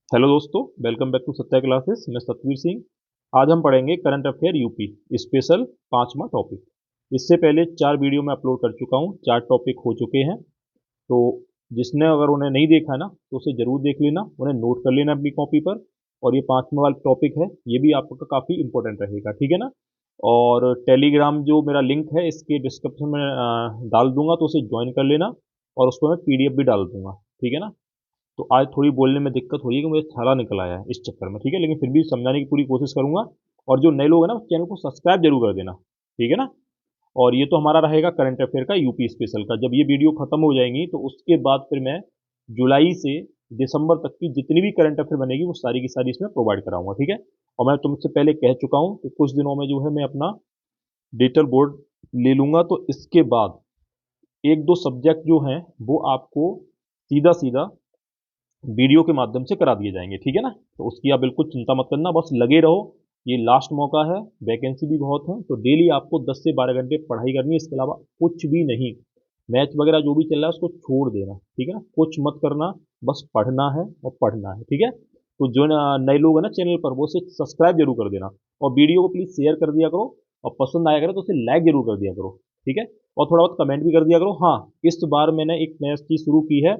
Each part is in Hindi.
हेलो दोस्तों, welcome back to Satya classes. मैं सतवीर सिंह। आज हम पढ़ेंगे करंट अफेयर यूपी स्पेशल 5वां टॉपिक। इससे पहले 4 वीडियो मैं अपलोड कर चुका हूँ, 4 टॉपिक हो चुके हैं। तो जिसने अगर उन्हें नहीं देखा ना तो उसे ज़रूर देख लेना, उन्हें नोट कर लेना अपनी कॉपी पर। और ये 5वां वाला टॉपिक है, ये भी आपका काफ़ी इंपॉर्टेंट रहेगा, ठीक है ना। और टेलीग्राम जो मेरा लिंक है इसके डिस्क्रिप्शन में डाल दूंगा, तो उसे ज्वाइन कर लेना। और उस पर मैं PDF भी डाल दूंगा, ठीक है ना। तो आज थोड़ी बोलने में दिक्कत हो रही है कि मुझे छाला निकल आया है इस चक्कर में, ठीक है। लेकिन फिर भी समझाने की पूरी कोशिश करूंगा। और जो नए लोग हैं ना, चैनल को सब्सक्राइब जरूर कर देना, ठीक है ना। और ये तो हमारा रहेगा करंट अफेयर का यूपी स्पेशल का। जब ये वीडियो खत्म हो जाएंगी तो उसके बाद फिर मैं जुलाई से दिसंबर तक की जितनी भी करंट अफेयर बनेगी वो सारी की सारी इसमें प्रोवाइड कराऊंगा, ठीक है। और मैं तुमसे पहले कह चुका हूँ कि कुछ दिनों में जो है मैं अपना डिजिटल बोर्ड ले लूंगा, तो इसके बाद एक दो सब्जेक्ट जो हैं वो आपको सीधा सीधा वीडियो के माध्यम से करा दिए जाएंगे, ठीक है ना। तो उसकी आप बिल्कुल चिंता मत करना, बस लगे रहो। ये लास्ट मौका है, वैकेंसी भी बहुत है, तो डेली आपको 10 से 12 घंटे पढ़ाई करनी है, इसके अलावा कुछ भी नहीं। मैच वगैरह जो भी चल रहा है उसको छोड़ देना, ठीक है ना। कुछ मत करना, बस पढ़ना है और पढ़ना है, ठीक है। तो जो नए लोग हैं ना चैनल पर, वो उसे सब्सक्राइब जरूर कर देना। और वीडियो को प्लीज़ शेयर कर दिया करो। और पसंद आया करे तो उसे लाइक जरूर कर दिया करो, ठीक है। और थोड़ा बहुत कमेंट भी कर दिया करो। हाँ, इस बार मैंने एक नया चीज़ शुरू की है।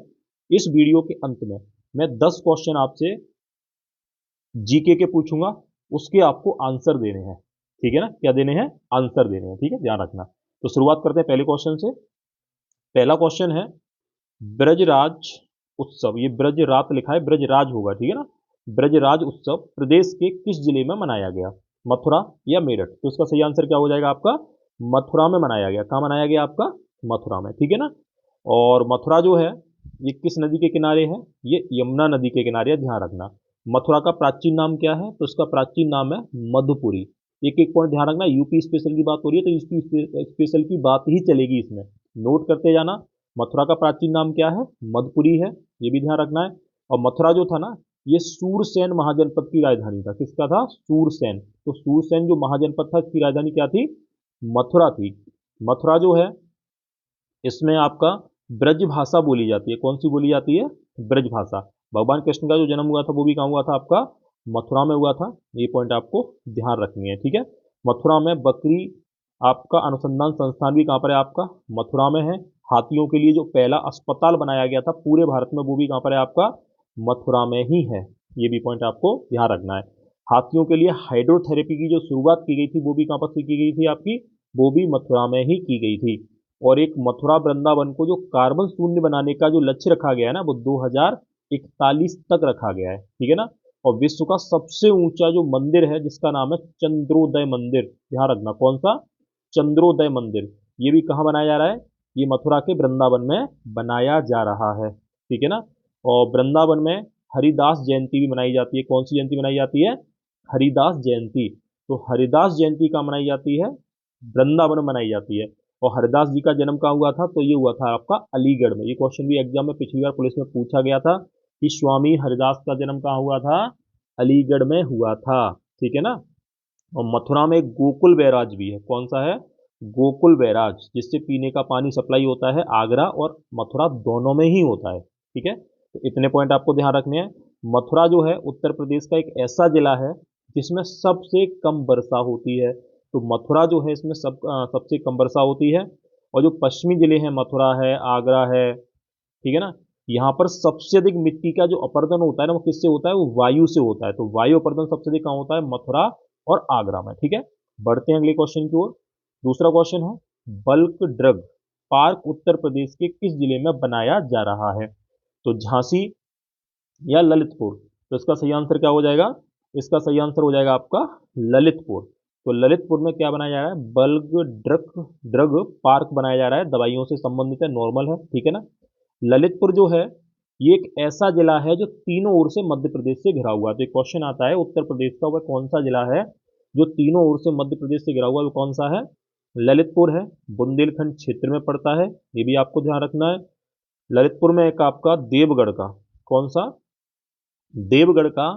इस वीडियो के अंत में मैं 10 क्वेश्चन आपसे जीके के पूछूंगा, उसके आपको आंसर देने हैं, ठीक है ना। क्या देने हैं? आंसर देने हैं, ठीक है, ध्यान रखना। तो शुरुआत करते हैं पहले क्वेश्चन से। पहला क्वेश्चन है, ब्रजराज उत्सव, ये ब्रजरात लिखा है, ब्रजराज होगा, ठीक है ना। ब्रजराज उत्सव प्रदेश के किस जिले में मनाया गया? मथुरा या मेरठ? तो इसका सही आंसर क्या हो जाएगा आपका? मथुरा में मनाया गया। कहाँ मनाया गया आपका? मथुरा में, ठीक है ना। और मथुरा जो है ये किस नदी के किनारे है? ये यमुना नदी के किनारे है, ध्यान रखना। मथुरा का प्राचीन नाम क्या है? तो इसका प्राचीन नाम है मधुपुरी। एक एक पॉइंट ध्यान रखना, यूपी स्पेशल की बात हो रही है तो यूपी स्पेशल की बात ही चलेगी इसमें, नोट करते जाना। मथुरा का प्राचीन नाम क्या है? मधुपुरी है, ये भी ध्यान रखना है। और मथुरा जो था ना, ये सूरसेन महाजनपद की राजधानी था। किसका था? सूरसेन। तो सूरसेन जो महाजनपद था, इसकी राजधानी क्या थी? मथुरा थी। मथुरा जो है इसमें आपका ब्रज भाषा बोली जाती है। कौन सी बोली जाती है? ब्रज भाषा। भगवान कृष्ण का जो जन्म हुआ था वो भी कहाँ हुआ था आपका? मथुरा में हुआ था। ये पॉइंट आपको ध्यान रखनी है, ठीक है। मथुरा में बकरी आपका अनुसंधान संस्थान भी कहाँ पर है आपका? मथुरा में है। हाथियों के लिए जो पहला अस्पताल बनाया गया था पूरे भारत में, वो भी कहाँ पर है आपका? मथुरा में ही है। ये भी पॉइंट आपको ध्यान रखना है। हाथियों के लिए हाइड्रोथेरेपी की जो शुरुआत की गई थी वो भी कहाँ पर से की गई थी आपकी? वो भी मथुरा में ही की गई थी। और एक मथुरा वृंदावन को जो कार्बन शून्य बनाने का जो लक्ष्य रखा गया है ना, वो 2041 तक रखा गया है, ठीक है ना। और विश्व का सबसे ऊंचा जो मंदिर है जिसका नाम है चंद्रोदय मंदिर, ध्यान रखना। कौन सा? चंद्रोदय मंदिर। ये भी कहाँ बनाया जा रहा है? ये मथुरा के वृंदावन में बनाया जा रहा है, ठीक है ना। और वृंदावन में हरिदास जयंती भी मनाई जाती है। कौन सी जयंती मनाई जाती है? हरिदास जयंती। तो हरिदास जयंती कहाँ मनाई जाती है? वृंदावन में मनाई जाती है। और हरिदास जी का जन्म कहाँ हुआ था? तो ये हुआ था आपका अलीगढ़ में। ये क्वेश्चन भी एग्जाम में पिछली बार पुलिस में पूछा गया था कि स्वामी हरिदास का जन्म कहाँ हुआ था? अलीगढ़ में हुआ था, ठीक है ना। और मथुरा में एक गोकुल बैराज भी है। कौन सा है? गोकुल बैराज, जिससे पीने का पानी सप्लाई होता है आगरा और मथुरा दोनों में ही होता है, ठीक है। तो इतने पॉइंट आपको ध्यान रखने हैं। मथुरा जो है उत्तर प्रदेश का एक ऐसा जिला है जिसमें सबसे कम वर्षा होती है। तो मथुरा जो है इसमें सबसे कम वर्षा होती है। और जो पश्चिमी जिले हैं, मथुरा है, आगरा है, ठीक है ना, यहाँ पर सबसे अधिक मिट्टी का जो अपरदन होता है ना, वो किससे होता है? वो वायु से होता है। तो वायु अपरदन सबसे अधिक कहाँ होता है? मथुरा और आगरा में, ठीक है। बढ़ते हैं अगले क्वेश्चन की ओर। दूसरा क्वेश्चन है, bulk drug park Uttar Pradesh के किस जिले में बनाया जा रहा है? तो झांसी या ललितपुर? तो इसका सही आंसर क्या हो जाएगा? इसका सही आंसर हो जाएगा आपका ललितपुर। तो ललितपुर में क्या बनाया जा रहा है? बल्क ड्रग ड्रग पार्क बनाया जा रहा है, दवाइयों से संबंधित है, नॉर्मल है, ठीक है ना। ललितपुर जो है ये एक ऐसा जिला है जो तीनों ओर से मध्य प्रदेश से घिरा हुआ है। तो एक क्वेश्चन आता है उत्तर प्रदेश का, वह कौन सा जिला है जो तीनों ओर से मध्य प्रदेश से घिरा हुआ है? वो कौन सा है? ललितपुर है। बुंदेलखंड क्षेत्र में पड़ता है, ये भी आपको ध्यान रखना है। ललितपुर में एक आपका देवगढ़ का, कौन सा? देवगढ़ का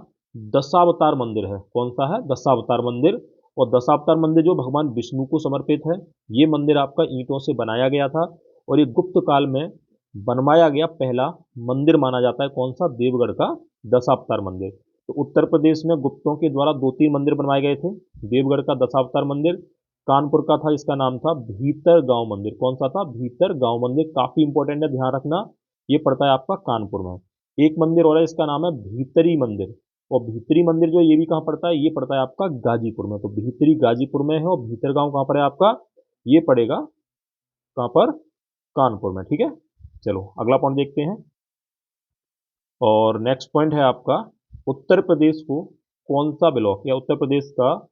दशावतार मंदिर है। कौन सा है? दशावतार मंदिर। और दशावतार मंदिर जो भगवान विष्णु को समर्पित है। ये मंदिर आपका ईंटों से बनाया गया था और ये गुप्त काल में बनवाया गया पहला मंदिर माना जाता है। कौन सा? देवगढ़ का दशावतार मंदिर। तो उत्तर प्रदेश में गुप्तों के द्वारा 2-3 मंदिर बनवाए गए थे। देवगढ़ का दशावतार मंदिर, कानपुर का था, इसका नाम था भीतर गांव मंदिर। कौन सा था? भीतर गांव मंदिर। काफी इंपॉर्टेंट है, ध्यान रखना, ये पड़ता है आपका कानपुर में। एक मंदिर और है, इसका नाम है भीतरी मंदिर। और भीतरी मंदिर जो ये भी कहाँ पड़ता है? ये पड़ता है आपका गाजीपुर में। तो भीतरी गाजीपुर में है और भीतर गांव कहाँ पर है आपका? ये पड़ेगा कहाँ पर? कानपुर में। ठीक है, चलो अगला पॉइंट देखते हैं। और नेक्स्ट पॉइंट है आपका, उत्तर प्रदेश को कौन सा ब्लॉक या उत्तर प्रदेश का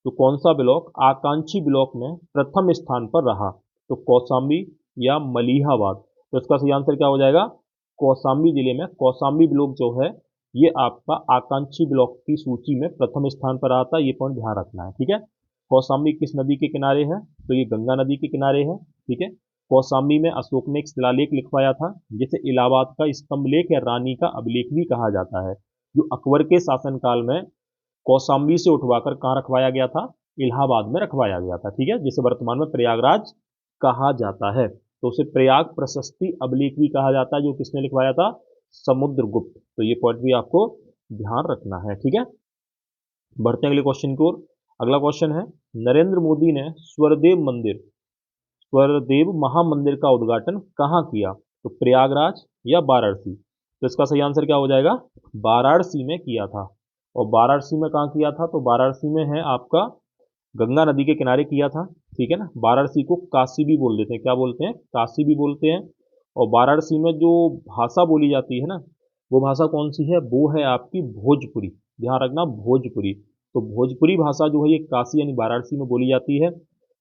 तो कौन सा ब्लॉक आकांक्षी ब्लॉक में प्रथम स्थान पर रहा? तो कौशाम्बी या मलिहाबाद? तो इसका सही आंसर क्या हो जाएगा? कौशाम्बी जिले में कौशाम्बी ब्लॉक जो है ये आपका आकांक्षी ब्लॉक की सूची में प्रथम स्थान पर आता है। ये पॉइंट ध्यान रखना है। ठीक है, कौशाम्बी किस नदी के किनारे है? तो ये गंगा नदी के किनारे है। ठीक है, कौशाम्बी में अशोक ने एक शिलालेख लिखवाया था जिसे इलाहाबाद का स्तंभ लेख या रानी का अभिलेख भी कहा जाता है, जो अकबर के शासनकाल में कौशाम्बी से उठवाकर कहाँ रखवाया गया था? इलाहाबाद में रखवाया गया था। ठीक है, जिसे वर्तमान में प्रयागराज कहा जाता है। तो उसे प्रयाग प्रशस्ति अभिलेख भी कहा जाता है, जो किसने लिखवाया था? समुद्रगुप्त। तो ये पॉइंट भी आपको ध्यान रखना है। ठीक है, बढ़ते हैं अगले क्वेश्चन की ओर। अगला क्वेश्चन है, नरेंद्र मोदी ने स्वरदेव महामंदिर का उद्घाटन कहाँ किया? तो प्रयागराज या वाराणसी? तो इसका सही आंसर क्या हो जाएगा? वाराणसी में किया था। और वाराणसी में कहाँ किया था? तो वाराणसी में है आपका गंगा नदी के किनारे किया था। ठीक है ना, वाराणसी को काशी भी बोल देते हैं। क्या बोलते हैं? काशी भी बोलते हैं। और वाराणसी में जो भाषा बोली जाती है ना, वो भाषा कौन सी है? वो है आपकी भोजपुरी। ध्यान रखना, भोजपुरी। तो भोजपुरी भाषा जो है ये काशी यानी वाराणसी में बोली जाती है।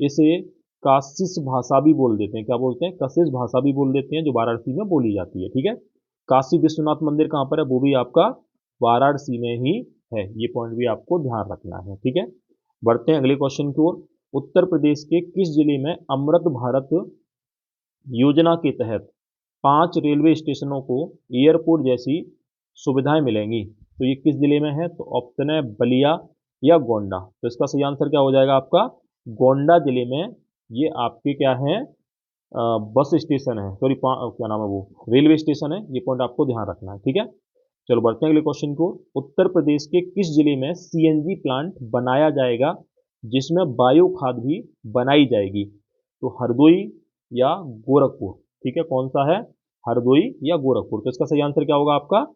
इसे काशिश भाषा भी बोल देते हैं। क्या बोलते हैं? काशिश भाषा भी बोल देते हैं, जो वाराणसी में बोली जाती है। ठीक है, काशी विश्वनाथ मंदिर कहाँ पर है? वो भी आपका वाराणसी में ही है। ये पॉइंट भी आपको ध्यान रखना है। ठीक है, बढ़ते हैं अगले क्वेश्चन की ओर। उत्तर प्रदेश के किस जिले में अमृत भारत योजना के तहत 5 रेलवे स्टेशनों को एयरपोर्ट जैसी सुविधाएं मिलेंगी? तो ये किस जिले में है? तो ऑप्शन है बलिया या गोंडा। तो इसका सही आंसर क्या हो जाएगा आपका? गोंडा जिले में ये आपके क्या है? बस स्टेशन है, सॉरी क्या नाम है वो, रेलवे स्टेशन है। ये पॉइंट आपको ध्यान रखना है। ठीक है, चलो बढ़ते हैं अगले क्वेश्चन को। उत्तर प्रदेश के किस जिले में सीएनजी प्लांट बनाया जाएगा जिसमें बायो खाद भी बनाई जाएगी? तो हरदोई या गोरखपुर? ठीक है, कौन सा है? हरदोई या गोरखपुर? तो इसका सही आंसर क्या होगा आपका?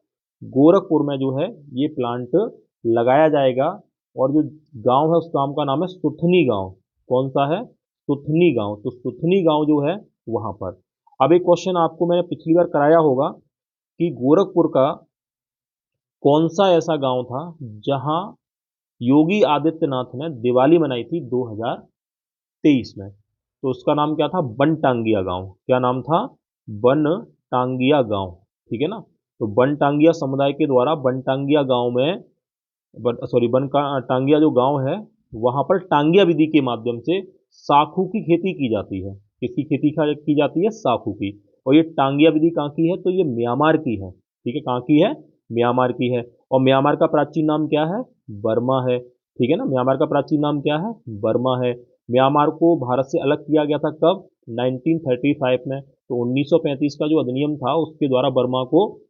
गोरखपुर में जो है ये प्लांट लगाया जाएगा। और जो गांव है उस गांव का नाम है सुथनी गांव। कौन सा है? सुथनी गांव। तो सुथनी गांव जो है वहां पर। अब एक क्वेश्चन आपको मैंने पिछली बार कराया होगा कि गोरखपुर का कौन सा ऐसा गांव था जहां योगी आदित्यनाथ ने दिवाली मनाई थी 2023 में? तो उसका नाम क्या था? बनटांगिया गांव। क्या नाम था? बनटांगिया गांव। ठीक है ना, तो बनटांगिया समुदाय के द्वारा बनटांगिया गांव में टांगिया जो गांव है वहां पर टांगिया विधि के माध्यम से साखू की खेती की जाती है। किसकी खेती की जाती है? साखू की। और ये टांगिया विधि कहाँ की है? तो ये म्यांमार की है। ठीक है, कहाँ की है? म्यांमार की है। और म्यांमार का प्राचीन नाम क्या है? बर्मा है। ठीक है ना, म्यांमार का प्राचीन नाम क्या है? बर्मा है। म्यांमार को भारत से अलग किया गया था कब? 1935 में। तो 1935 का जो अधिनियम था उसके द्वारा बर्मा को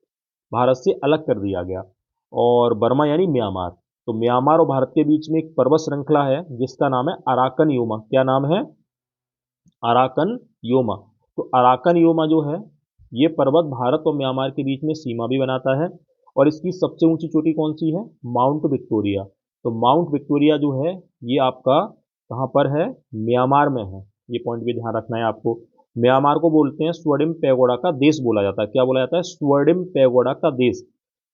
भारत से अलग कर दिया गया। और बर्मा यानी म्यांमार। तो म्यांमार और भारत के बीच में एक पर्वत श्रृंखला है जिसका नाम है अराकन योमा। क्या नाम है? Arakan Yoma. तो अराकन योमा जो है ये पर्वत भारत और म्यांमार के बीच में सीमा भी बनाता है। और इसकी सबसे ऊंची चोटी कौन सी है? Mount Victoria. तो माउंट विक्टोरिया जो है ये आपका कहाँ पर है? म्यांमार में है। ये पॉइंट भी ध्यान रखना है आपको। म्यांमार को बोलते हैं स्वर्णिम पैगोडा का देश बोला जाता है। क्या बोला जाता है? स्वर्णिम पैगोडा का देश,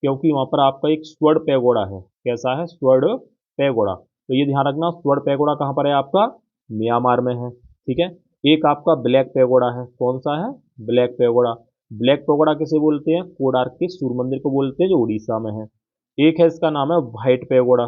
क्योंकि वहां पर आपका एक स्वर्ण पैगोडा है। कैसा है? स्वर्ण पैगोडा। तो ये ध्यान रखना, स्वर्ण पैगोडा कहाँ पर है आपका? म्यांमार में है। ठीक है, एक आपका ब्लैक पैगोडा है। कौन सा है? Black pagoda. ब्लैक पैगोडा किसे बोलते हैं? कोणार्क के सूर्य मंदिर को बोलते हैं, जो उड़ीसा में है। एक है इसका नाम है व्हाइट पैगोडा।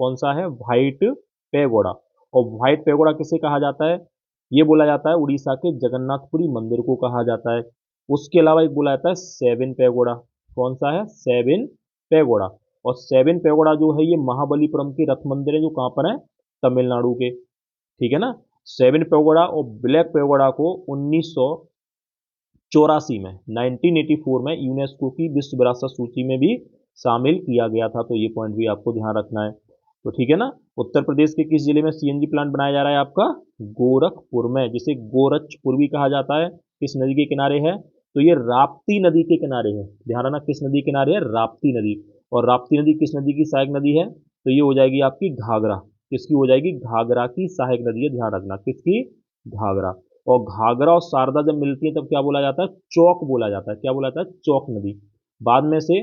कौन सा है? White pagoda. और व्हाइट पैगोडा किसे कहा जाता है? ये बोला जाता है उड़ीसा के जगन्नाथपुरी मंदिर को कहा जाता है। उसके अलावा एक बोला जाता है सेवन पैगोडा। कौन सा है? Seven pagoda. और सेवन पैगोडा जो है ये महाबलीपुरम के रथ मंदिर है, जो कहाँ पर है? तमिलनाडु के। ठीक है ना, सेवन पैगोडा और ब्लैक पैगोडा को 1984 में 1984 में यूनेस्को की विश्व विरासत सूची में भी शामिल किया गया था। तो ये पॉइंट भी आपको ध्यान रखना है। तो ठीक है ना। उत्तर प्रदेश के किस जिले में सीएनजी प्लांट बनाया जा रहा है आपका? गोरखपुर में, जिसे गोरखपुर भी कहा जाता है। किस नदी के किनारे है? तो ये राप्ती नदी के किनारे है। ध्यान रखना, किस नदी के किनारे है? राप्ती नदी। और राप्ती नदी किस नदी की सहायक नदी है? तो ये हो जाएगी आपकी घाघरा। किसकी हो जाएगी? घाघरा की सहायक नदी है। ध्यान रखना, किसकी? घाघरा। और घाघरा और शारदा जब मिलती है तब क्या बोला जाता है? चौक बोला जाता है। क्या बोला जाता है? चौक नदी। बाद में से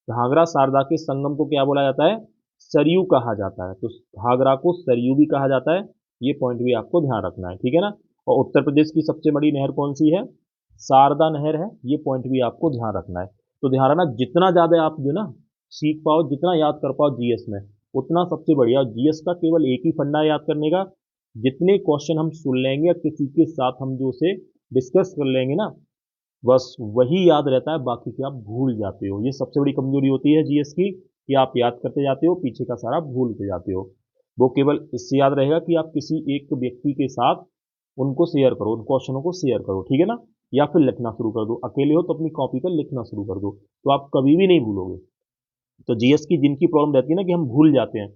घाघरा शारदा के संगम को क्या बोला जाता है? सरयू कहा जाता है। तो घाघरा को सरयू भी कहा जाता है। ये पॉइंट भी आपको ध्यान रखना है, ठीक है ना। और उत्तर प्रदेश की सबसे बड़ी नहर कौन सी है? शारदा नहर है। ये पॉइंट भी आपको ध्यान रखना है। तो ध्यान रखना, जितना ज्यादा आप जो ना सीख पाओ, जितना याद कर पाओ जीएस में, उतना सबसे बढ़िया। जीएस का केवल एक ही फंडा है याद करने का। जितने क्वेश्चन हम सुन लेंगे या किसी के साथ हम जो से डिस्कस कर लेंगे ना, बस वही याद रहता है, बाकी के आप भूल जाते हो। ये सबसे बड़ी कमजोरी होती है जीएस की, कि आप याद करते जाते हो, पीछे का सारा भूलते जाते हो। वो केवल इससे याद रहेगा कि आप किसी एक व्यक्ति के साथ उनको शेयर करो, उन क्वेश्चनों को शेयर करो, ठीक है ना। या फिर लिखना शुरू कर दो, अकेले हो तो अपनी कॉपी पर लिखना शुरू कर दो, तो आप कभी भी नहीं भूलोगे। तो जीएस की जिनकी प्रॉब्लम रहती है ना कि हम भूल जाते हैं,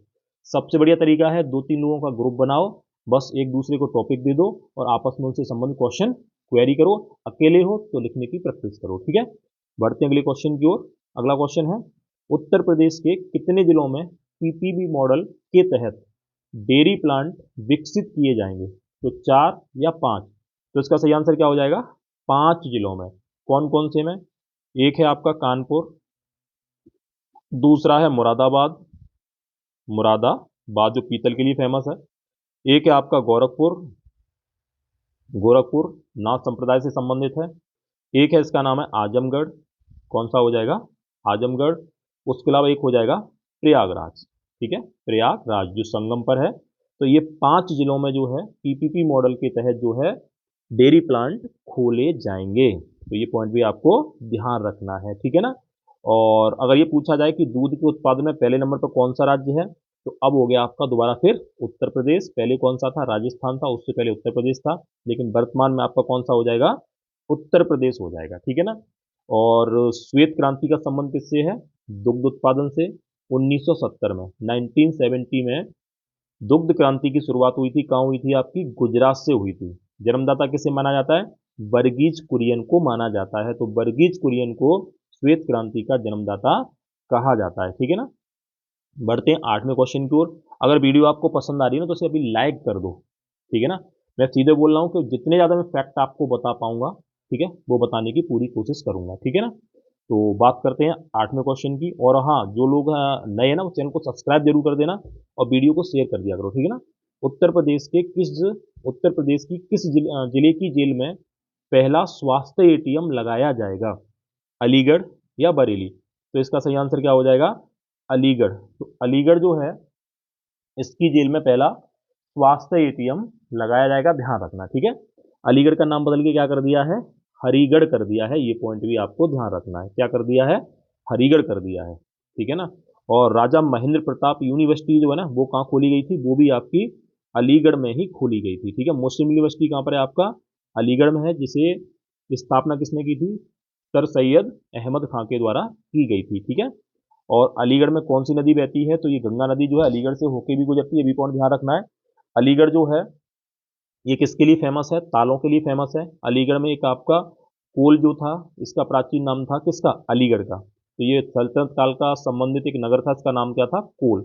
सबसे बढ़िया तरीका है 2-3 लोगों का ग्रुप बनाओ, बस एक दूसरे को टॉपिक दे दो और आपस में उनसे संबंधित क्वेश्चन क्वेरी करो। अकेले हो तो लिखने की प्रैक्टिस करो, ठीक है। बढ़ते हैं अगले क्वेश्चन की ओर। अगला क्वेश्चन है, उत्तर प्रदेश के कितने जिलों में पीपीपी मॉडल के तहत डेयरी प्लांट विकसित किए जाएंगे? तो 4 या 5? तो इसका सही आंसर क्या हो जाएगा? 5 जिलों में। कौन कौन से में? एक है आपका कानपुर, दूसरा है मुरादाबाद, मुरादाबाद जो पीतल के लिए फेमस है। एक है आपका गोरखपुर, गोरखपुर नाथ संप्रदाय से संबंधित है। एक है इसका नाम है आजमगढ़। कौन सा हो जाएगा? आजमगढ़। उसके अलावा एक हो जाएगा प्रयागराज, ठीक है, प्रयागराज जो संगम पर है। तो ये 5 जिलों में जो है पीपीपी मॉडल के तहत जो है डेयरी प्लांट खोले जाएंगे। तो ये पॉइंट भी आपको ध्यान रखना है, ठीक है ना। और अगर ये पूछा जाए कि दूध के उत्पादन में पहले नंबर पर कौन सा राज्य है, तो अब हो गया आपका दोबारा फिर उत्तर प्रदेश। पहले कौन सा था? राजस्थान था, उससे पहले उत्तर प्रदेश था, लेकिन वर्तमान में आपका कौन सा हो जाएगा? उत्तर प्रदेश हो जाएगा, ठीक है ना। और श्वेत क्रांति का संबंध किससे है? दुग्ध उत्पादन से। 1970 में, 1970 में दुग्ध क्रांति की शुरुआत हुई थी। कहाँ हुई थी आपकी? गुजरात से हुई थी। जन्मदाता किसे माना जाता है? वर्गीज कुरियन को माना जाता है। तो वर्गीज कुरियन को श्वेत क्रांति का जन्मदाता कहा जाता है, ठीक है ना। बढ़ते हैं 8वें क्वेश्चन की ओर। अगर वीडियो आपको पसंद आ रही है ना तो इसे अभी लाइक कर दो, ठीक है ना। मैं सीधे बोल रहा हूँ कि जितने ज़्यादा मैं फैक्ट आपको बता पाऊंगा, ठीक है, वो बताने की पूरी कोशिश करूंगा, ठीक है ना। तो बात करते हैं 8वें क्वेश्चन की। और हाँ, जो लोग नए हैं ना वो चैनल को सब्सक्राइब जरूर कर देना और वीडियो को शेयर कर दिया करो, ठीक है ना। उत्तर प्रदेश की किस जिले की जेल में पहला स्वास्थ्य एटीएम लगाया जाएगा? अलीगढ़ या बरेली? तो इसका सही आंसर क्या हो जाएगा? अलीगढ़। तो अलीगढ़ जो है इसकी जेल में पहला स्वास्थ्य एटीएम लगाया जाएगा, ध्यान रखना, ठीक है। अलीगढ़ का नाम बदल के क्या कर दिया है? हरिगढ़ कर दिया है। ये पॉइंट भी आपको ध्यान रखना है। क्या कर दिया है? हरिगढ़ कर दिया है, ठीक है ना। और राजा महेंद्र प्रताप यूनिवर्सिटी जो है ना वो कहाँ खोली गई थी? वो भी आपकी अलीगढ़ में ही खोली गई थी, ठीक है। मुस्लिम यूनिवर्सिटी कहाँ पर है आपका? अलीगढ़ में है, जिसे स्थापना किसने की थी? सर सैयद अहमद खां के द्वारा की गई थी, ठीक है। और अलीगढ़ में कौन सी नदी बहती है? तो ये गंगा नदी जो है अलीगढ़ से होके भी गुजरती है। ये भी पॉइंट ध्यान रखना है। अलीगढ़ जो है ये किसके लिए फेमस है? तालों के लिए फेमस है। अलीगढ़ में एक आपका कोल जो था, इसका प्राचीन नाम था किसका? अलीगढ़ का। तो ये सल्तनत काल का संबंधित एक नगर था, इसका नाम क्या था? कोल।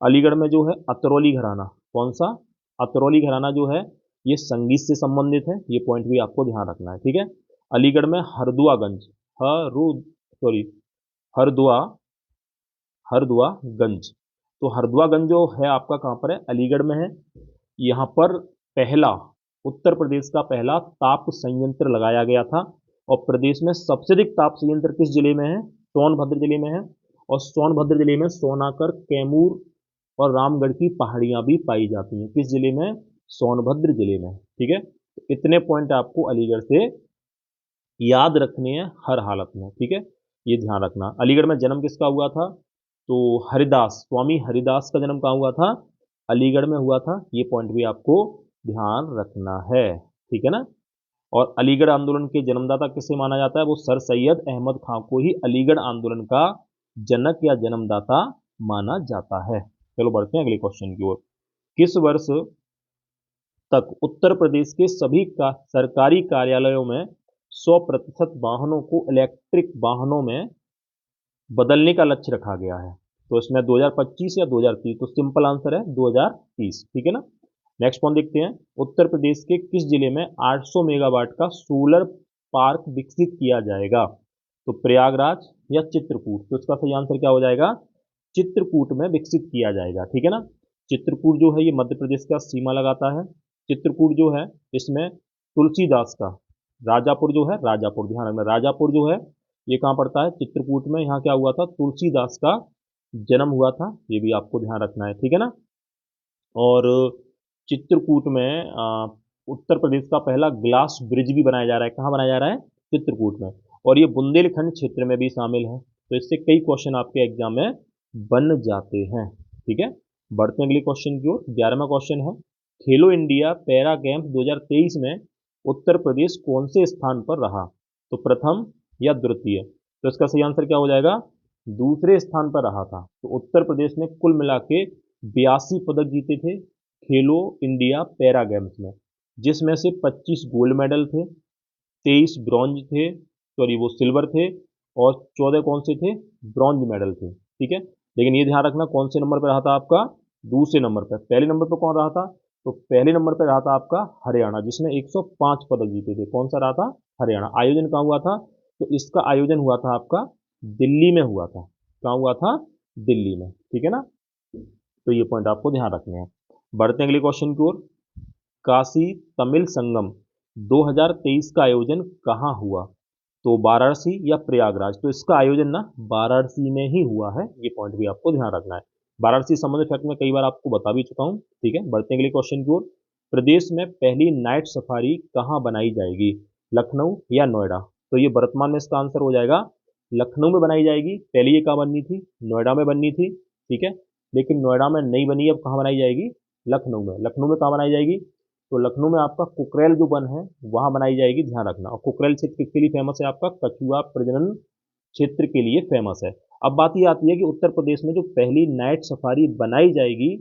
अलीगढ़ में जो है अतरौली घराना, कौन सा? अतरौली घराना जो है ये संगीत से संबंधित है। ये पॉइंट भी आपको ध्यान रखना है, ठीक है। अलीगढ़ में हरदुआगंज, हरू सॉरी हरदुआ हरदुआगंज। तो हरदुआगंज जो है आपका कहाँ पर है? अलीगढ़ में है। यहाँ पर पहला, उत्तर प्रदेश का पहला ताप संयंत्र लगाया गया था। और प्रदेश में सबसे अधिक ताप संयंत्र किस जिले में है? सोनभद्र जिले में है। और सोनभद्र जिले में सोनाकर, कैमूर और रामगढ़ की पहाड़ियां भी पाई जाती हैं। किस जिले में? सोनभद्र जिले में, ठीक है। तो इतने पॉइंट आपको अलीगढ़ से याद रखने हैं हर हालत में, ठीक है। ये ध्यान रखना। अलीगढ़ में जन्म किसका हुआ था? तो हरिदास, स्वामी हरिदास का जन्म कहाँ हुआ था? अलीगढ़ में हुआ था। ये पॉइंट भी आपको ध्यान रखना है, ठीक है ना। और अलीगढ़ आंदोलन के जन्मदाता किसे माना जाता है? वो सर सैयद अहमद खां को ही अलीगढ़ आंदोलन का जनक या जन्मदाता माना जाता है। चलो बढ़ते हैं अगले क्वेश्चन की ओर। किस वर्ष तक उत्तर प्रदेश के सभी का सरकारी कार्यालयों में 100% वाहनों को इलेक्ट्रिक वाहनों में बदलने का लक्ष्य रखा गया है? तो इसमें 2025 या 2030? तो सिंपल आंसर है 2030, ठीक है ना। नेक्स्ट पॉइंट देखते हैं। उत्तर प्रदेश के किस जिले में 800 मेगावाट का सोलर पार्क विकसित किया जाएगा? तो प्रयागराज या चित्रकूट? तो इसका सही आंसर क्या हो जाएगा? चित्रकूट में विकसित किया जाएगा, ठीक है ना। चित्रकूट जो है ये मध्य प्रदेश का सीमा लगाता है। चित्रकूट जो है इसमें तुलसीदास का राजापुर जो है, राजापुर ध्यान रखना, राजापुर जो है ये कहाँ पड़ता है? चित्रकूट में। यहाँ क्या हुआ था? तुलसीदास का जन्म हुआ था, ये भी आपको ध्यान रखना है, ठीक है ना। और चित्रकूट में उत्तर प्रदेश का पहला ग्लास ब्रिज भी बनाया जा रहा है। कहाँ बनाया जा रहा है? चित्रकूट में। और ये बुंदेलखंड क्षेत्र में भी शामिल है। तो इससे कई क्वेश्चन आपके एग्जाम में बन जाते हैं, ठीक है। बढ़ते हैं अगले क्वेश्चन की ओर। 11वां क्वेश्चन है, खेलो इंडिया पैरा गेम्स 2023 में उत्तर प्रदेश कौन से स्थान पर रहा? तो प्रथम या द्वितीय? तो इसका सही आंसर क्या हो जाएगा? दूसरे स्थान पर रहा था। तो उत्तर प्रदेश ने कुल मिला के 82 पदक जीते थे खेलो इंडिया पैरा गेम्स में, जिसमें से 25 गोल्ड मेडल थे, 23 ब्रॉन्ज थे, सॉरी वो सिल्वर थे, और 14 कौन से थे? ब्रॉन्ज मेडल थे, ठीक है। लेकिन ये ध्यान रखना कौन से नंबर पर रहा था आपका? दूसरे नंबर पर। पहले नंबर पर कौन रहा था? तो पहले नंबर पर रहा था आपका हरियाणा, जिसने 105 पदक जीते थे। कौन सा रहा था? हरियाणा। आयोजन कहाँ हुआ था? तो इसका आयोजन हुआ था आपका दिल्ली में हुआ था। कहाँ हुआ था? दिल्ली में, ठीक है ना। तो ये पॉइंट आपको ध्यान रखने हैं। बढ़ते हैं अगले क्वेश्चन की ओर। काशी तमिल संगम 2023 का आयोजन कहाँ हुआ? तो वाराणसी या प्रयागराज? तो इसका आयोजन ना वाराणसी में ही हुआ है, ये पॉइंट भी आपको ध्यान रखना है। वाराणसी संबंधित फैक्ट में कई बार आपको बता भी चुका हूँ, ठीक है। बढ़ते हैं अगले क्वेश्चन की ओर। प्रदेश में पहली नाइट सफारी कहाँ बनाई जाएगी? लखनऊ या नोएडा? तो ये वर्तमान में इसका आंसर हो जाएगा लखनऊ में बनाई जाएगी। पहले ये कहाँ बननी थी? नोएडा में बननी थी, ठीक है। लेकिन नोएडा में नहीं बनी, अब कहाँ बनाई जाएगी? लखनऊ में। लखनऊ में कहाँ बनाई जाएगी? तो लखनऊ में आपका कुकरेल जो वन है वहाँ बनाई जाएगी, ध्यान रखना। और कुकरेल क्षेत्र किसके लिए फेमस है? आपका कछुआ प्रजनन क्षेत्र के लिए फेमस है। अब बात ये आती है कि उत्तर प्रदेश में जो पहली नाइट सफारी बनाई जाएगी,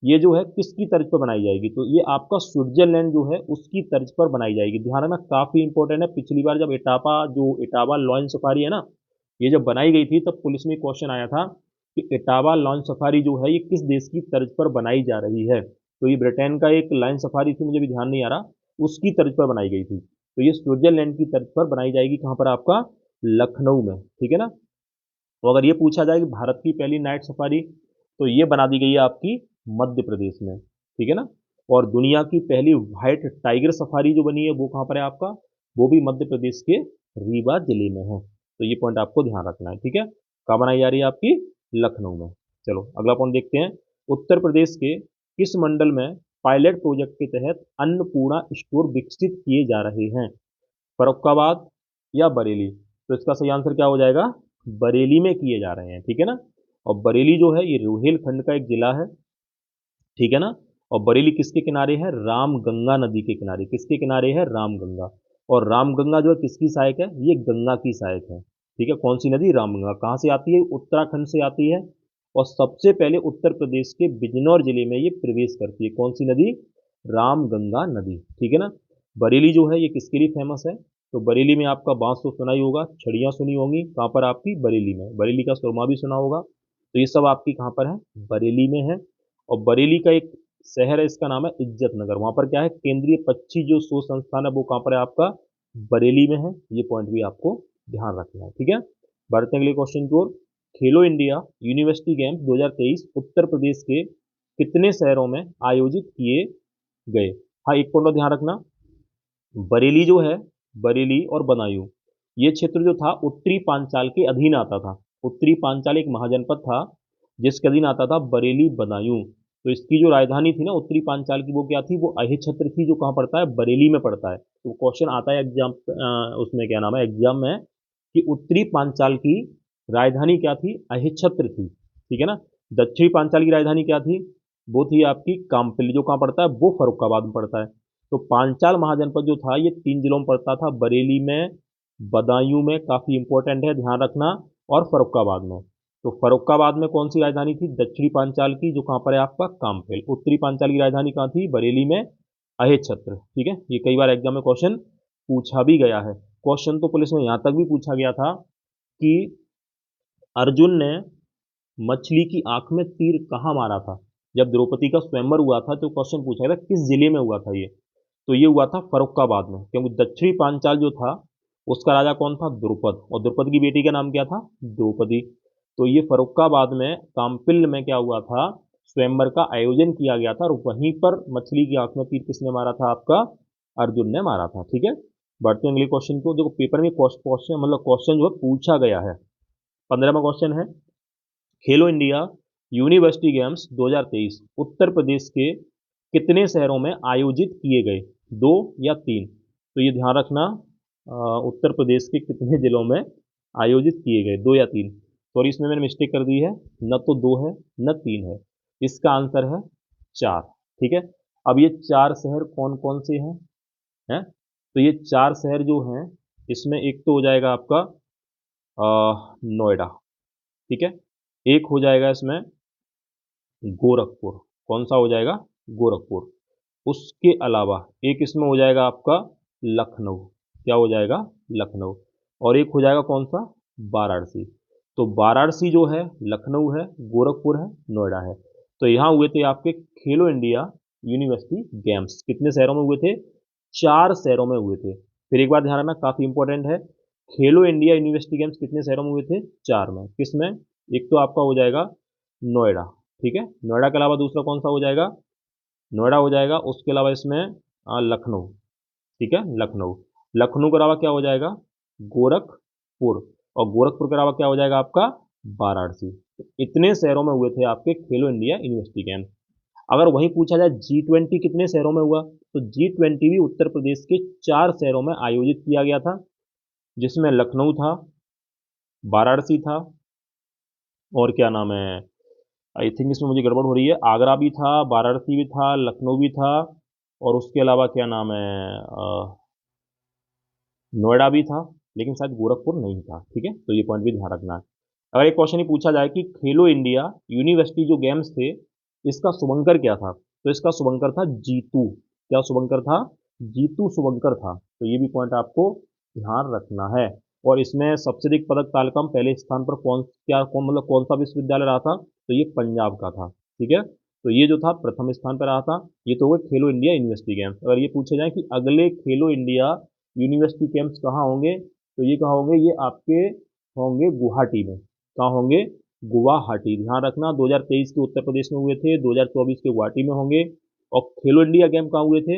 ये जो है किसकी तर्ज पर बनाई जाएगी? तो ये आपका स्विट्जरलैंड जो है उसकी तर्ज पर बनाई जाएगी। ध्यान रखना काफ़ी इंपॉर्टेंट है। पिछली बार जब इटावा लॉयन सफारी है ना, ये जब बनाई गई थी तब पुलिस में क्वेश्चन आया था कि इटावा लॉयन सफारी जो है ये किस देश की तर्ज पर बनाई जा रही है? तो ये ब्रिटेन का एक लाइन सफारी थी, मुझे भी ध्यान नहीं आ रहा, उसकी तर्ज पर बनाई गई थी। तो ये स्विट्जरलैंड की तर्ज पर बनाई जाएगी। कहाँ पर? आपका लखनऊ में, ठीक है ना। तो अगर ये पूछा जाए कि भारत की पहली नाइट सफारी, तो ये बना दी गई है आपकी मध्य प्रदेश में, ठीक है ना। और दुनिया की पहली व्हाइट टाइगर सफारी जो बनी है वो कहाँ पर है आपका? वो भी मध्य प्रदेश के रीवा जिले में है। तो ये पॉइंट आपको ध्यान रखना है, ठीक है। कहाँ बनाई जा रही है? आपकी लखनऊ में। चलो अगला पॉइंट देखते हैं। उत्तर प्रदेश के किस मंडल में पायलट प्रोजेक्ट के तहत अन्नपूर्णा स्टोर विकसित किए जा रहे हैं? फर्रुखाबाद या बरेली? तो इसका सही आंसर क्या हो जाएगा? बरेली में किए जा रहे हैं, ठीक है ना। और बरेली जो है ये रोहिलखंड का एक जिला है, ठीक है ना। और बरेली किसके किनारे है? रामगंगा नदी के किनारे। किसके किनारे है? रामगंगा। और रामगंगा जो है किसकी सहायक है? ये गंगा की सहायक है, ठीक है। कौन सी नदी? रामगंगा। कहाँ से आती है? उत्तराखंड से आती है। और सबसे पहले उत्तर प्रदेश के बिजनौर जिले में ये प्रवेश करती है। कौन सी नदी? रामगंगा नदी, ठीक है ना। बरेली जो है ये किसके लिए फेमस है? तो बरेली में आपका बांस तो सुना ही होगा, छड़ियाँ सुनी होंगी। कहाँ पर? आपकी बरेली में। बरेली का सुरमा भी सुना होगा। तो ये सब आपकी कहाँ पर है? बरेली में है। और बरेली का एक शहर है, इसका नाम है इज्जत नगर। वहाँ पर क्या है? केंद्रीय पक्षी जो शोध संस्थान है वो कहाँ पर है? आपका बरेली में है। ये पॉइंट भी आपको ध्यान रखना है, ठीक है। बढ़ते हैं अगले क्वेश्चन की ओर। खेलो India university games 2023 Uttar Pradesh के कितने शहरों में आयोजित किए गए? हाँ, एक पॉइंट ध्यान रखना, बरेली जो है, बरेली और बदायूं, ये क्षेत्र जो था उत्तरी पांचाल के अधीन आता था। उत्तरी पांचाल एक महाजनपद था जिसके अधीन आता था बरेली बदायूं। तो इसकी जो राजधानी थी ना उत्तरी पांचाल की, वो क्या थी? वो अहिच्छत्र थी, जो कहाँ पड़ता है? बरेली में पड़ता है। तो क्वेश्चन आता है एग्जाम, उसमें क्या नाम है एग्जाम में, कि उत्तरी पांचाल की राजधानी क्या थी? अहिच्छत्र थी, ठीक है ना। दक्षिणी पांचाल की राजधानी क्या थी? वो थी आपकी कामपिली, जो कहाँ पड़ता है? वो फर्रुखाबाद में पड़ता है। तो पांचाल महाजनपद जो था ये 3 जिलों में पड़ता था, बरेली में, बदायूं में, काफ़ी इंपॉर्टेंट है ध्यान रखना, और फर्रुखाबाद में। तो फर्रुखाबाद में कौन सी राजधानी थी? दक्षिणी पांचाल की, जो कहाँ पर है आपका? काम्फेल। उत्तरी पांचाल की राजधानी कहाँ थी? बरेली में अहेज छत्र। ठीक है, ये कई बार एग्जाम में क्वेश्चन पूछा भी गया है। क्वेश्चन तो पुलिस में यहाँ तक भी पूछा गया था कि अर्जुन ने मछली की आंख में तीर कहाँ मारा था? जब द्रौपदी का स्वयंवर हुआ था तो क्वेश्चन पूछा गया किस जिले में हुआ था ये? तो ये हुआ था फर्रुखाबाद में, क्योंकि दक्षिणी पांचाल जो था उसका राजा कौन था? द्रुपद, और द्रुपद की बेटी का नाम क्या था? द्रौपदी। तो ये फर्रुखाबाद में काम्पिल में क्या हुआ था? स्वयंवर का आयोजन किया गया था, और वहीं पर मछली की आंख में तीर किसने मारा था? आपका अर्जुन ने मारा था। ठीक है, बढ़ते हैं अगले क्वेश्चन को। देखो पेपर में क्वेश्चन मतलब क्वेश्चन जो है पूछा गया है। 15वां क्वेश्चन है, खेलो India university games 2023 Uttar Pradesh के कितने शहरों में आयोजित किए गए? 2 या 3? तो ये ध्यान रखना, उत्तर प्रदेश के कितने जिलों में आयोजित किए गए, 2 या 3? सॉरी, इसमें मैंने मिस्टेक कर दी है, न तो 2 है न 3 है, इसका आंसर है 4। ठीक है, अब ये 4 शहर कौन कौन से हैं? तो ये 4 शहर जो हैं, इसमें एक तो हो जाएगा आपका नोएडा। ठीक है, एक हो जाएगा इसमें गोरखपुर। कौन सा हो जाएगा? गोरखपुर। उसके अलावा एक इसमें हो जाएगा आपका लखनऊ। क्या हो जाएगा? लखनऊ। और एक हो जाएगा कौन सा? वाराणसी। तो वाराणसी जो है, लखनऊ है, गोरखपुर है, नोएडा है। तो यहाँ हुए थे आपके खेलो इंडिया यूनिवर्सिटी गेम्स। कितने शहरों में हुए थे? 4 शहरों में हुए थे। फिर एक बार ध्यान रखना, काफ़ी इंपॉर्टेंट है। खेलो इंडिया यूनिवर्सिटी गेम्स कितने शहरों में हुए थे? 4 में। किसमें? एक तो आपका हो जाएगा नोएडा। ठीक है, नोएडा के अलावा दूसरा कौन सा हो जाएगा? नोएडा हो जाएगा। उसके अलावा इसमें लखनऊ। ठीक है, लखनऊ। लखनऊ के अलावा क्या हो जाएगा? गोरखपुर। और गोरखपुर के अलावा क्या हो जाएगा आपका? वाराणसी। तो इतने शहरों में हुए थे आपके खेलो इंडिया यूनिवर्सिटी गेम्स। अगर वहीं पूछा जाए G20 कितने शहरों में हुआ, तो G20 भी उत्तर प्रदेश के 4 शहरों में आयोजित किया गया था, जिसमें लखनऊ था, वाराणसी था, और क्या नाम है, आई थिंक इसमें मुझे गड़बड़ हो रही है, आगरा भी था, वाराणसी भी था, लखनऊ भी था, और उसके अलावा क्या नाम है, नोएडा भी था, लेकिन शायद गोरखपुर नहीं था। ठीक है, तो ये पॉइंट भी ध्यान रखना है। अगर एक क्वेश्चन ही पूछा जाए कि खेलो इंडिया यूनिवर्सिटी जो गेम्स थे, इसका शुभंकर क्या था, तो इसका शुभंकर था जीतू। क्या शुभंकर था? जीतू शुभंकर था। तो ये भी पॉइंट आपको ध्यान रखना है। और इसमें सबसे अधिक पदक तालिका में पहले स्थान पर कौन सा विश्वविद्यालय रहा था? तो ये पंजाब का था। ठीक है, तो ये जो था प्रथम स्थान पर रहा था। ये तो हुए खेलो इंडिया यूनिवर्सिटी गेम्स। अगर ये पूछे जाए कि अगले खेलो इंडिया यूनिवर्सिटी गेम्स कहाँ होंगे, तो ये कहाँ होंगे? ये आपके होंगे गुवाहाटी में। कहाँ होंगे? गुवाहाटी। ध्यान रखना, 2023 के उत्तर प्रदेश में हुए थे, 2024 के गुवाहाटी में होंगे। और खेलो इंडिया गेम कहाँ हुए थे?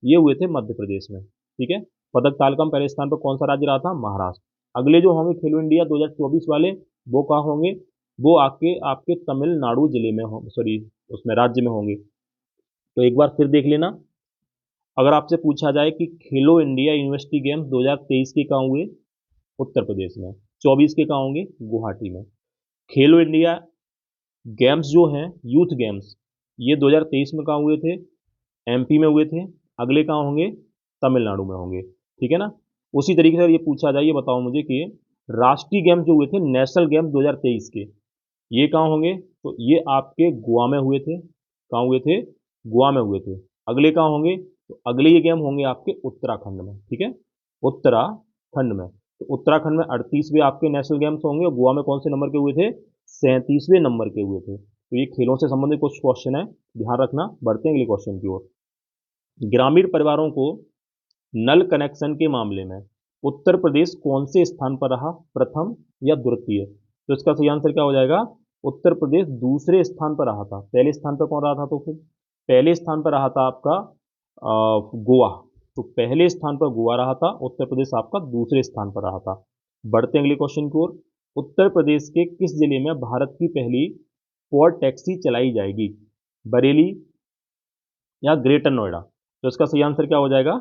ये हुए थे मध्य प्रदेश में। ठीक है, पदक तालिका में पहले स्थान पर कौन सा राज्य रहा था? महाराष्ट्र। अगले जो होंगे खेलो इंडिया 2024 वाले, वो कहाँ होंगे? वो आके आपके तमिलनाडु जिले में हो, सॉरी उसमें राज्य में होंगे। तो एक बार फिर देख लेना, अगर आपसे पूछा जाए कि खेलो इंडिया यूनिवर्सिटी गेम्स 2023 के कहाँ हुए? उत्तर प्रदेश में। 24 के कहाँ होंगे? गुवाहाटी में। खेलो इंडिया गेम्स जो हैं, यूथ गेम्स, ये 2023 में कहाँ हुए थे? एमपी में हुए थे। अगले कहाँ होंगे? तमिलनाडु में होंगे। ठीक है ना। उसी तरीके से ये पूछा जाए, ये बताओ मुझे कि राष्ट्रीय गेम्स जो हुए थे, नेशनल गेम्स 2023 के, ये कहाँ होंगे? तो ये आपके गोवा में हुए थे। कहाँ हुए थे? गोवा में हुए थे। अगले कहाँ होंगे? तो अगले ये गेम होंगे आपके उत्तराखंड में। ठीक है, उत्तराखंड में। तो उत्तराखंड में 38वें आपके नेशनल गेम्स होंगे, और गोवा में कौन से नंबर के हुए थे? 37वें नंबर के हुए थे। तो ये खेलों से संबंधित कुछ क्वेश्चन है, ध्यान रखना। बढ़ते हैं अगले क्वेश्चन की ओर। ग्रामीण परिवारों को नल कनेक्शन के मामले में उत्तर प्रदेश कौन से स्थान पर रहा? प्रथम या द्वितीय? तो इसका सही आंसर क्या हो जाएगा? उत्तर प्रदेश दूसरे स्थान पर रहा था। पहले स्थान पर कौन रहा था? तो फिर पहले स्थान पर रहा था आपका गोवा। तो पहले स्थान पर गोवा रहा था, उत्तर प्रदेश आपका दूसरे स्थान पर रहा था। बढ़ते हैं अगले क्वेश्चन की ओर। उत्तर प्रदेश के किस जिले में भारत की पहली पॉड टैक्सी चलाई जाएगी? बरेली या ग्रेटर नोएडा? तो इसका सही आंसर क्या हो जाएगा?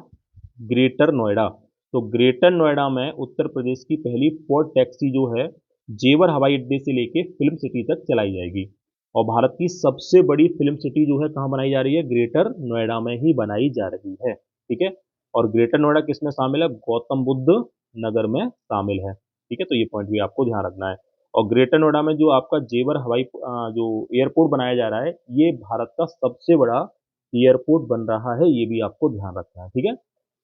ग्रेटर नोएडा। तो ग्रेटर नोएडा में उत्तर प्रदेश की पहली पॉड टैक्सी जो है, जेवर हवाई अड्डे से लेके फिल्म सिटी तक चलाई जाएगी। और भारत की सबसे बड़ी फिल्म सिटी जो है कहाँ बनाई जा रही है? ग्रेटर नोएडा में ही बनाई जा रही है। ठीक है, और ग्रेटर नोएडा किसमें शामिल है? गौतम बुद्ध नगर में शामिल है। ठीक है, तो ये पॉइंट भी आपको ध्यान रखना है। और ग्रेटर नोएडा में जो आपका जेवर जो एयरपोर्ट बनाया जा रहा है, ये भारत का सबसे बड़ा एयरपोर्ट बन रहा है, ये भी आपको ध्यान रखना है। ठीक है,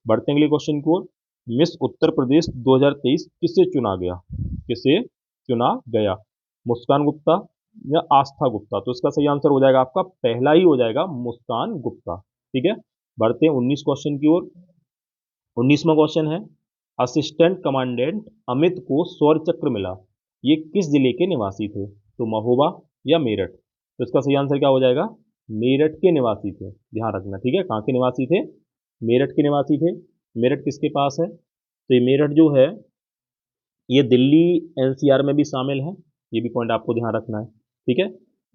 बढ़ते हैं अगले क्वेश्चन की ओर। मिस उत्तर प्रदेश 2023 किसे चुना गया? किसे चुना गया? मुस्कान गुप्ता या आस्था गुप्ता? तो इसका सही आंसर हो जाएगा आपका पहला ही हो जाएगा, मुस्कान गुप्ता। ठीक है, बढ़ते हैं 19 क्वेश्चन की ओर। 19वां क्वेश्चन है, असिस्टेंट कमांडेंट अमित को शौर्य चक्र मिला, ये किस जिले के निवासी थे? तो महोबा या मेरठ? तो इसका सही आंसर क्या हो जाएगा? मेरठ के निवासी थे, ध्यान रखना। ठीक है, कहाँ के निवासी थे? मेरठ के निवासी थे। मेरठ किसके पास है? तो ये मेरठ जो है ये दिल्ली एनसीआर में भी शामिल है, ये भी पॉइंट आपको ध्यान रखना है। ठीक है,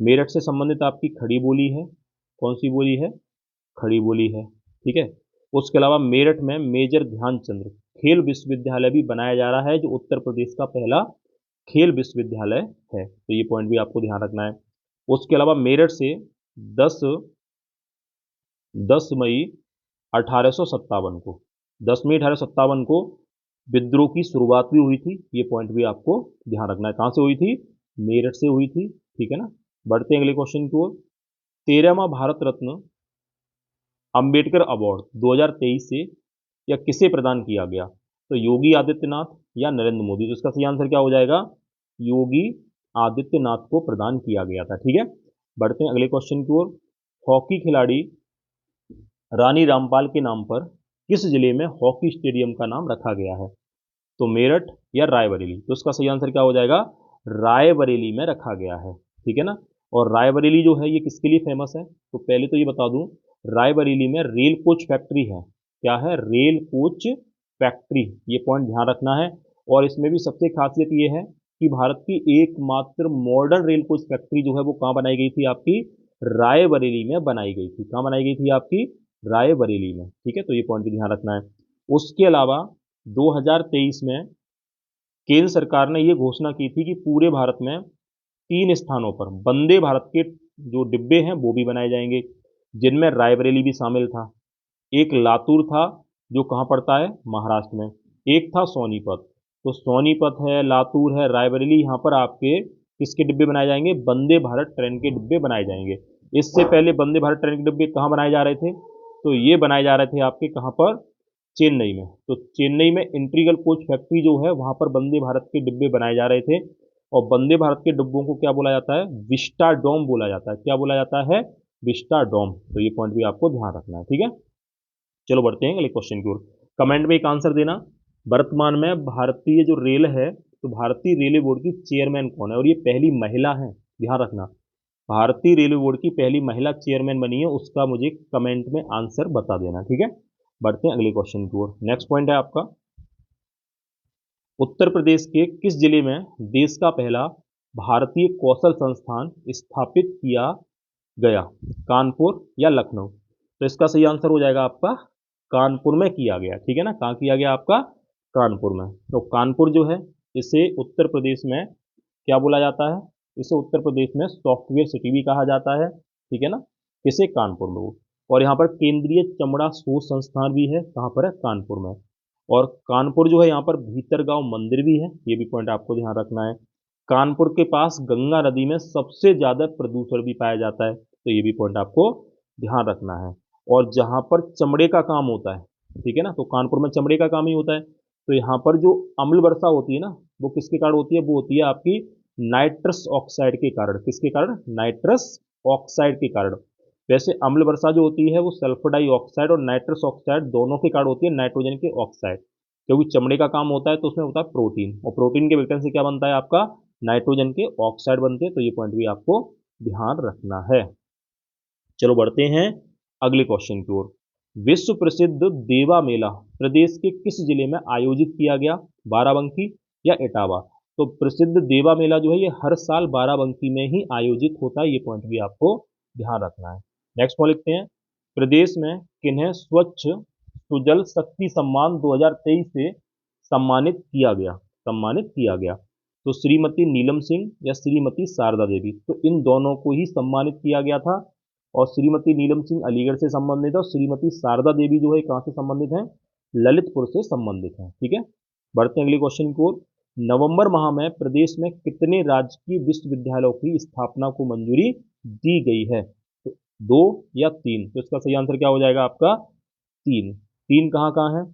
मेरठ से संबंधित आपकी खड़ी बोली है, कौन सी बोली है? खड़ी बोली है। ठीक है, उसके अलावा मेरठ में मेजर ध्यानचंद खेल विश्वविद्यालय भी बनाया जा रहा है, जो उत्तर प्रदेश का पहला खेल विश्वविद्यालय है, तो ये पॉइंट भी आपको ध्यान रखना है। उसके अलावा मेरठ से 10 मई 1857 को 10 मई 1857 को विद्रोह की शुरुआत भी हुई थी, ये पॉइंट भी आपको ध्यान रखना है। कहाँ से हुई थी? मेरठ से हुई थी। ठीक है ना, बढ़ते हैं अगले क्वेश्चन की ओर। 13वां भारत रत्न अंबेडकर अवार्ड 2023 से या किसे प्रदान किया गया? तो योगी आदित्यनाथ या नरेंद्र मोदी? तो इसका सही आंसर क्या हो जाएगा? योगी आदित्यनाथ को प्रदान किया गया था। ठीक है, बढ़ते हैं अगले क्वेश्चन की ओर। हॉकी खिलाड़ी रानी रामपाल के नाम पर किस जिले में हॉकी स्टेडियम का नाम रखा गया है? तो मेरठ या रायबरेली? तो इसका सही आंसर क्या हो जाएगा? रायबरेली में रखा गया है। ठीक है ना, और रायबरेली जो है ये किसके लिए फेमस है? तो पहले तो ये बता दूं, रायबरेली में रेल कोच फैक्ट्री है। क्या है? रेल कोच फैक्ट्री, ये पॉइंट ध्यान रखना है। और इसमें भी सबसे खासियत ये है कि भारत की एकमात्र मॉडर्न रेल कोच फैक्ट्री जो है वो कहाँ बनाई गई थी? आपकी रायबरेली में बनाई गई थी। कहाँ बनाई गई थी? आपकी रायबरेली में। ठीक है, तो ये पॉइंट भी ध्यान रखना है। उसके अलावा 2023 में केंद्र सरकार ने ये घोषणा की थी कि पूरे भारत में 3 स्थानों पर वंदे भारत के जो डिब्बे हैं वो भी बनाए जाएंगे, जिनमें रायबरेली भी शामिल था। एक लातूर था, जो कहाँ पड़ता है? महाराष्ट्र में। एक था सोनीपत। तो सोनीपत है, लातूर है, रायबरेली, यहाँ पर आपके किसके डिब्बे बनाए जाएंगे? वंदे भारत ट्रेन के डिब्बे बनाए जाएंगे। इससे पहले वंदे भारत ट्रेन के डिब्बे कहाँ बनाए जा रहे थे? तो ये बनाए जा रहे थे आपके कहाँ पर? चेन्नई में। तो चेन्नई में इंटीग्रल कोच फैक्ट्री जो है वहाँ पर वंदे भारत के डिब्बे बनाए जा रहे थे। और वंदे भारत के डिब्बों को क्या बोला जाता है? विस्टा डोम बोला जाता है। क्या बोला जाता है? Vista dome. तो ये पॉइंट भी आपको ध्यान रखना है। ठीक है, चलो बढ़ते हैं अगले क्वेश्चन की ओर। कमेंट में एक आंसर देना। वर्तमान में भारतीय जो रेल है, तो भारतीय रेलवे बोर्ड की चेयरमैन कौन है? और ये पहली महिला है, ध्यान रखना। भारतीय रेलवे बोर्ड की पहली महिला चेयरमैन बनी है, उसका मुझे कमेंट में आंसर बता देना। ठीक है, बढ़ते हैं अगले क्वेश्चन की ओर। नेक्स्ट पॉइंट है आपका, उत्तर प्रदेश के किस जिले में देश का पहला भारतीय कौशल संस्थान स्थापित किया गया? कानपुर या लखनऊ? तो इसका सही आंसर हो जाएगा आपका कानपुर में किया गया। ठीक है ना, कहाँ किया गया? आपका कानपुर में। तो कानपुर जो है इसे उत्तर प्रदेश में क्या बोला जाता है? इसे उत्तर प्रदेश में सॉफ्टवेयर सिटी भी कहा जाता है। ठीक है ना, किसे? कानपुर में। और यहाँ पर केंद्रीय चमड़ा शोध संस्थान भी है, कहाँ पर है? कानपुर में। और कानपुर जो है यहाँ पर भीतरगांव मंदिर भी है, ये भी पॉइंट आपको ध्यान रखना है। कानपुर के पास गंगा नदी में सबसे ज्यादा प्रदूषण भी पाया जाता है, तो ये भी पॉइंट आपको ध्यान रखना है। और जहाँ पर चमड़े का काम होता है, ठीक है ना, तो कानपुर में चमड़े का काम ही होता है। तो यहाँ पर जो अम्ल वर्षा होती है ना, वो किसके कारण होती है? वो होती है आपकी नाइट्रस ऑक्साइड के कारण। किसके कारण? नाइट्रस ऑक्साइड के कारण। वैसे अम्ल वर्षा जो होती है वो सल्फर डाइऑक्साइड और नाइट्रस ऑक्साइड दोनों के कारण होती है, नाइट्रोजन के ऑक्साइड। क्योंकि चमड़े का काम होता है तो उसमें होता है प्रोटीन, और प्रोटीन के विघटन से क्या बनता है? आपका नाइट्रोजन के ऑक्साइड बनते हैं। तो ये पॉइंट भी आपको ध्यान रखना है। चलो बढ़ते हैं अगले क्वेश्चन की ओर। विश्व प्रसिद्ध देवा मेला प्रदेश के किस जिले में आयोजित किया गया? बाराबंकी या इटावा? तो प्रसिद्ध देवा मेला जो है ये हर साल बाराबंकी में ही आयोजित होता है, ये पॉइंट भी आपको ध्यान रखना है। नेक्स्ट पॉइंट लिखते हैं, प्रदेश में किन्हें स्वच्छ सुजल शक्ति सम्मान 2023 से सम्मानित किया गया? सम्मानित किया गया। तो श्रीमती नीलम सिंह या श्रीमती शारदा देवी? तो इन दोनों को ही सम्मानित किया गया था। और श्रीमती नीलम सिंह अलीगढ़ से संबंधित है, और श्रीमती शारदा देवी जो है कहाँ से संबंधित है? ललितपुर से संबंधित है। ठीक है, बढ़ते हैं अगले क्वेश्चन की ओर। नवंबर माह में प्रदेश में कितने राजकीय विश्वविद्यालयों की स्थापना को मंजूरी दी गई है? तो 2 या 3? तो इसका सही आंसर क्या हो जाएगा आपका? 3। 3 कहाँ कहाँ है?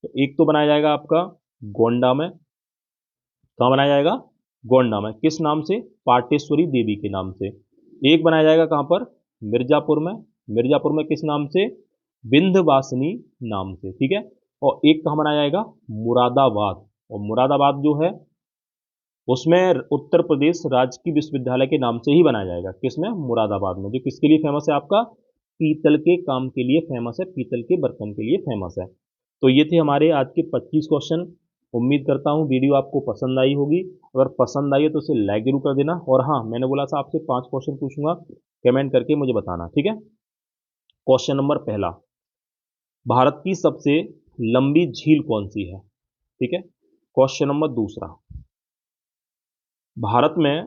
तो एक तो बनाया जाएगा आपका गोंडा में। कहाँ बनाया जाएगा? गोंडा में। किस नाम से? पाटेश्वरी देवी के नाम से। एक बनाया जाएगा कहाँ पर? मिर्जापुर में। मिर्जापुर में किस नाम से? विंध्यवासिनी नाम से, ठीक है। और एक कहाँ बनाया जाएगा? मुरादाबाद। और मुरादाबाद जो है उसमें उत्तर प्रदेश राजकीय विश्वविद्यालय के नाम से ही बनाया जाएगा। किसमें? मुरादाबाद में। जो किसके लिए फेमस है आपका? पीतल के काम के लिए फेमस है, पीतल के बर्तन के लिए फेमस है। तो ये थे हमारे आज के 25 क्वेश्चन। उम्मीद करता हूँ वीडियो आपको पसंद आई होगी। अगर पसंद आई है तो इसे लाइक जरूर कर देना। और हाँ, मैंने बोला था आपसे 5 क्वेश्चन पूछूंगा, कमेंट करके मुझे बताना, ठीक है। क्वेश्चन नंबर पहला, भारत की सबसे लंबी झील कौन सी है? ठीक है। क्वेश्चन नंबर दूसरा, भारत में,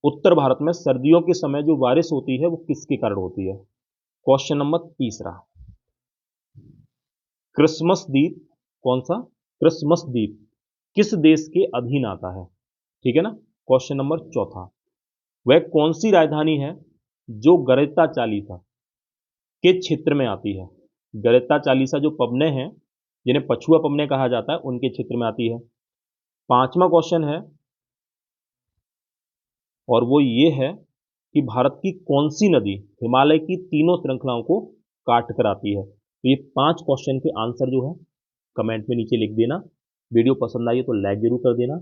उत्तर भारत में सर्दियों के समय जो बारिश होती है वो किसके कारण होती है? क्वेश्चन नंबर तीसरा, क्रिसमस द्वीप, कौन सा? क्रिसमस द्वीप किस देश के अधीन आता है? ठीक है ना। क्वेश्चन नंबर चौथा, वह कौन सी राजधानी है जो गरेता चालीसा के क्षेत्र में आती है? गरेता चालीसा जो पबने हैं, जिन्हें पछुआ पबने कहा जाता है, उनके क्षेत्र में आती है। पांचवा क्वेश्चन है और वो ये है कि भारत की कौन सी नदी हिमालय की तीनों श्रृंखलाओं को काट कर आती है? तो ये 5 क्वेश्चन के आंसर जो है कमेंट में नीचे लिख देना। वीडियो पसंद आई है तो लाइक जरूर कर देना।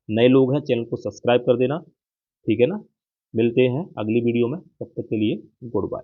नए लोग हैं चैनल को सब्सक्राइब कर देना, ठीक है ना। मिलते हैं अगली वीडियो में, तब तक के लिए गुड बाय।